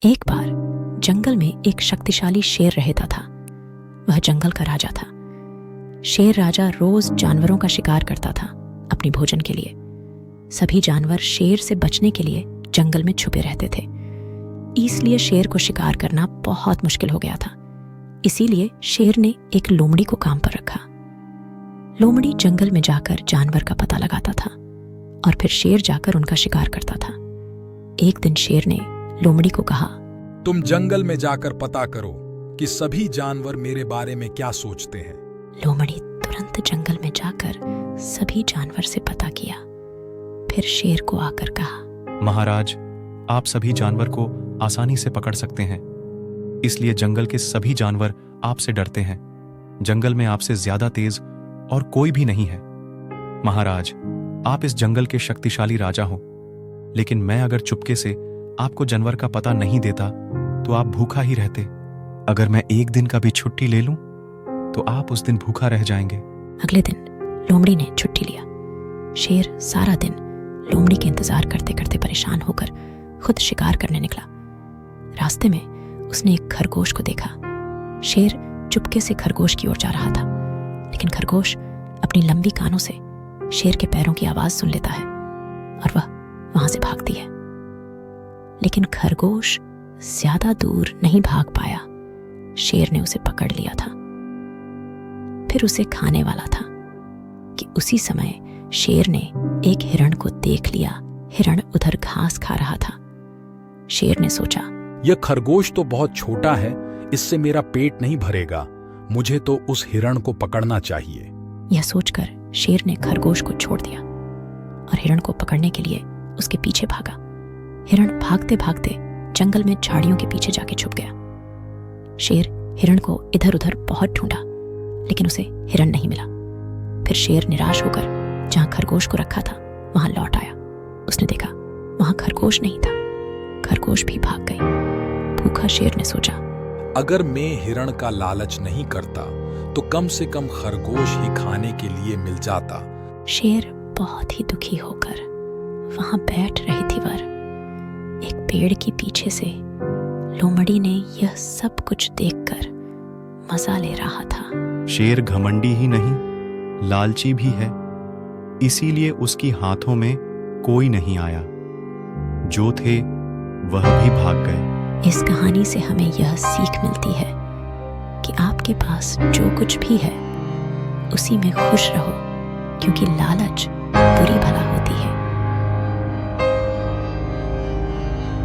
एक बार जंगल में एक शक्तिशाली शेर रहता था। वह जंगल का राजा था। शेर राजा रोज जानवरों का शिकार करता था अपनी भोजन के लिए। सभी जानवर शेर से बचने के लिए जंगल में छुपे रहते थे, इसलिए शेर को शिकार करना बहुत मुश्किल हो गया था। इसीलिए शेर ने एक लोमड़ी को काम पर रखा। लोमड़ी जंगल में जाकर जानवर का पता लगाता था और फिर शेर जाकर उनका शिकार करता था। एक दिन शेर ने लोमड़ी को कहा, तुम जंगल में जाकर पता करो कि सभी जानवर मेरे बारे में क्या सोचते हैं। लोमड़ी तुरंत जंगल में जाकर सभी जानवर से पता किया। फिर शेर को आकर कहा, महाराज, आप सभी जानवर को आसानी से पकड़ सकते हैं, इसलिए जंगल के सभी जानवर आपसे डरते हैं। जंगल में आपसे ज्यादा तेज और कोई भी नहीं है। महाराज, आप इस जंगल के शक्तिशाली राजा हो, लेकिन मैं अगर चुपके से आपको जानवर का पता नहीं देता तो आप भूखा ही रहते। अगर मैं एक दिन का भी छुट्टी ले लूं तो आप उस दिन भूखा रह जाएंगे। अगले दिन लोमड़ी ने छुट्टी लिया। शेर सारा दिन लोमड़ी के इंतजार करते करते परेशान होकर खुद शिकार करने निकला। रास्ते में उसने एक खरगोश को देखा। शेर चुपके से खरगोश की ओर जा रहा था, लेकिन खरगोश अपनी लंबी कानों से शेर के पैरों की आवाज सुन लेता है और वह वहां से भागती है। लेकिन खरगोश ज्यादा दूर नहीं भाग पाया। शेर ने उसे पकड़ लिया था, फिर उसे खाने वाला था कि उसी समय शेर ने एक हिरण को देख लिया। हिरण उधर घास खा रहा था। शेर ने सोचा, यह खरगोश तो बहुत छोटा है, इससे मेरा पेट नहीं भरेगा। मुझे तो उस हिरण को पकड़ना चाहिए। यह सोचकर शेर ने खरगोश को छोड़ दिया और हिरण को पकड़ने के लिए उसके पीछे भागा। हिरण भागते भागते जंगल में झाड़ियों के पीछे जाके छुप गया। शेर हिरण को इधर उधर बहुत ढूंढा, लेकिन उसे हिरण नहीं मिला। फिर शेर निराश होकर जहां खरगोश को रखा था वहां लौट आया। उसने देखा वहां खरगोश नहीं था। खरगोश भी भाग गई। भूखा शेर ने सोचा, अगर मैं हिरण का लालच नहीं करता तो कम से कम खरगोश ही खाने के लिए मिल जाता। शेर बहुत ही दुखी होकर वहां बैठ रही थी। वर एक पेड़ के पीछे से लोमड़ी ने यह सब कुछ देखकर मजा ले रहा था। शेर घमंडी ही नहीं, लालची भी है, इसीलिए उसकी हाथों में कोई नहीं आया। जो थे वह भी भाग गए। इस कहानी से हमें यह सीख मिलती है कि आपके पास जो कुछ भी है उसी में खुश रहो, क्योंकि लालच बुरी भला